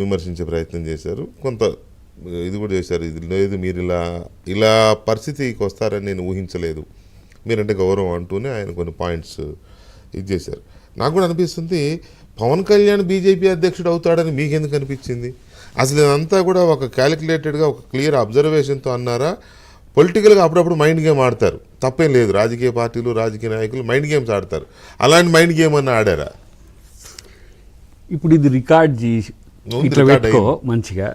విమర్శించే ప్రయత్నం చేశారు, కొంత ఇది కూడా చేశారు. ఇది లేదు, మీరు ఇలా పరిస్థితికి వస్తారని నేను ఊహించలేదు, మీరంటే గౌరవం అంటూనే ఆయన కొన్ని పాయింట్స్ ఇది చేశారు. నాకు కూడా అనిపిస్తుంది పవన్ కళ్యాణ్ బీజేపీ అధ్యక్షుడు అవుతాడని మీకెందుకు అనిపించింది? అసలు ఇదంతా కూడా ఒక క్యాలిక్యులేటెడ్గా ఒక క్లియర్ అబ్జర్వేషన్తో అన్నారా? పొలిటికల్గా అప్పుడప్పుడు మైండ్ గేమ్ ఆడతారు, తప్పేం లేదు. రాజకీయ పార్టీలు రాజకీయ నాయకులు మైండ్ గేమ్స్ ఆడతారు. అలాంటి మైండ్ గేమ్ అన్న ఆడారా? ఇప్పుడు ఇది రికార్డ్ చేసి ఇట్లా పెట్టుకో మంచిగా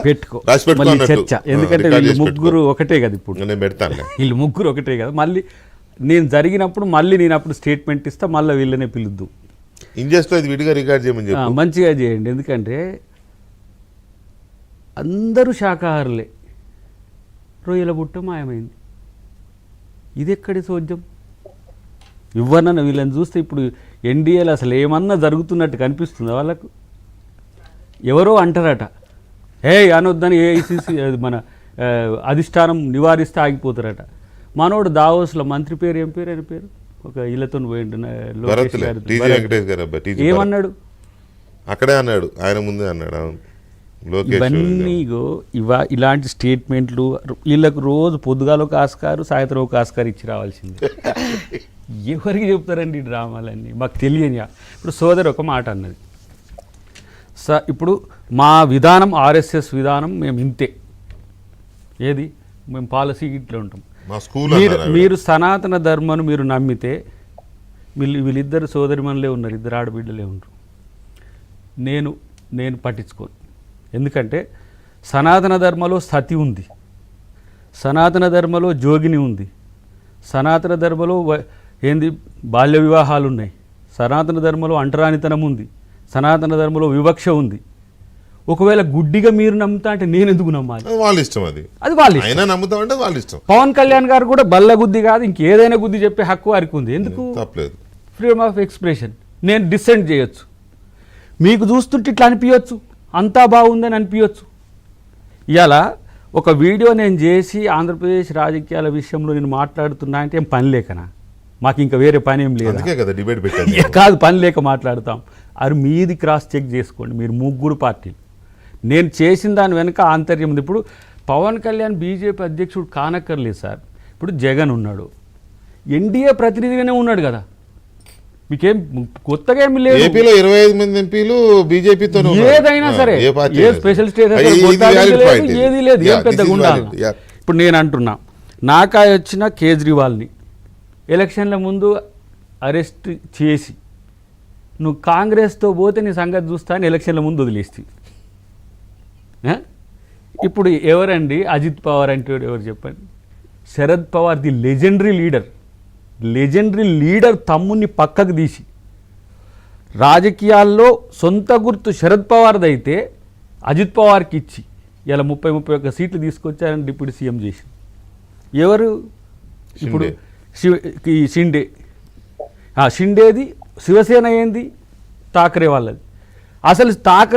పెట్టుకో చర్చ. ఎందుకంటే వీళ్ళు ముగ్గురు ఒకటే కదా, ఇప్పుడు నేను పెడతాను, వీళ్ళు ముగ్గురు ఒకటే కదా. మళ్ళీ నేను జరిగినప్పుడు మళ్ళీ నేను అప్పుడు స్టేట్మెంట్ ఇస్తా, మళ్ళీ వీళ్ళనే పిలుద్దు. ఇంజెస్ట్లో ఇది విడిగా రికార్డ్ చేయమని చెప్పి మంచిగా చేయండి. ఎందుకంటే అందరూ శాకాహారులే, రొయ్యల బుట్ట మాయమైంది. ఇది ఎక్కడి సోద్యం? ఇవ్వనన్న వీళ్ళని చూస్తే ఇప్పుడు ఎన్డీఏలో అసలు ఏమన్నా జరుగుతున్నట్టు కనిపిస్తుందా వాళ్ళకు? ఎవరో అంటారట, అనొద్దని ఏఐసిసి మన అధిష్టానం నివారిస్తే ఆగిపోతారట. మనోడు దావోస్లో మంత్రి పేరు ఏం పేరు, ఆయన పేరు ఒక ఇళ్ళతో పోయిండు, ఏమన్నాడు? అక్కడే అన్నాడు, ఆయన ముందే అన్నాడు. ఇవన్నీ ఇలాంటి స్టేట్మెంట్లు వీళ్ళకు రోజు పొద్దుగాలో ఒక ఆస్కారు, సాయంత్రం ఒక ఆస్కారు ఇచ్చి రావాల్సింది. ఎవరికి చెప్తారండి ఈ డ్రామాలన్నీ? మాకు తెలియని. ఇప్పుడు సోదరు ఒక మాట అన్నది, ఇప్పుడు మా విధానం ఆర్ఎస్ఎస్ విధానం మేము ఇంతే, ఏది మేము పాలసీ ఇట్లా ఉంటాం. మీరు సనాతన ధర్మను మీరు నమ్మితే వీళ్ళిద్దరు సోదరిమణులే ఉన్నారు, ఇద్దరు ఆడబిడ్డలే ఉన్నారు. నేను పట్టించుకోను. ఎందుకంటే సనాతన ధర్మలో సతి ఉంది, సనాతన ధర్మలో జోగిని ఉంది, సనాతన ధర్మలో ఏంది బాల్య వివాహాలు ఉన్నాయి, సనాతన ధర్మలో అంటరానితనం ఉంది, సనాతన ధర్మలో వివక్ష ఉంది. ఒకవేళ గుడ్డిగా మీరు నమ్ముతా అంటే నేను ఎందుకు నమ్మాలి? వాళ్ళ ఇష్టం, అది వాళ్ళ ఇష్టం. వాళ్ళ ఇష్టం. పవన్ కళ్యాణ్ గారు కూడా బల్ల గుద్ది కాదు, ఇంకేదైనా గుద్ది చెప్పే హక్కు వారికి ఉంది. ఎందుకు? తప్పలేదు, ఫ్రీడమ్ ఆఫ్ ఎక్స్ప్రెషన్. నేను డిసెంట్ చేయొచ్చు, మీకు చూస్తుంటే ఇట్లా అనిపించచ్చు, అంతా బాగుందని అనిపించచ్చు. ఇలా ఒక వీడియో నేను చేసి ఆంధ్రప్రదేశ్ రాజకీయాల విషయంలో నేను మాట్లాడుతున్నా అంటే ఏం పని లేకనా? మాకు ఇంకా వేరే పని ఏం లేదు కాదు, పని లేక మాట్లాడతాం. అది మీది క్రాస్ చెక్ చేసుకోండి, మీరు ముగ్గురు పార్టీలు. నేను చేసిన దాని వెనుక ఆంతర్యం ఉంది. ఇప్పుడు పవన్ కళ్యాణ్ బీజేపీ అధ్యక్షుడు కానక్కర్లేదు సార్, ఇప్పుడు జగన్ ఉన్నాడు, ఎన్డీఏ ప్రతినిధిగానే ఉన్నాడు కదా, మీకేం కొత్తగా ఏమి లేదు. ఏపీలో 25 మంది ఎంపీలు బీజేపీతో, ఏదైనా సరే ఏ స్పెషల్ స్టేటస్ ఏది లేదు, ఏం పెద్దగా ఉండాలి. ఇప్పుడు నేను అంటున్నా, నాకాయ వచ్చిన కేజ్రీవాల్ని ఎలక్షన్ల ముందు అరెస్ట్ చేసి నువ్వు కాంగ్రెస్తో పోతే నీ సంగతి చూస్తా అని ఎలక్షన్ల ముందు వదిలేస్తే, ఇప్పుడు ఎవరండి అజిత్ పవార్ అంటే ఎవరు చెప్పండి? Sharad Pawar the legendary leader తమ్ముని పక్కకు తీసి రాజకీయాల్లో సొంత గుర్తు శరద్ పవార్ది అయితే అజిత్ పవార్కి ఇచ్చి ఇలా 30-31 సీట్లు తీసుకొచ్చారని డిప్యూటీ సీఎం చేసి ఎవరు? ఇప్పుడు షిండేది శివసేన ఏంది? ఠాకరే వాళ్ళది. అసలు ఠాకరే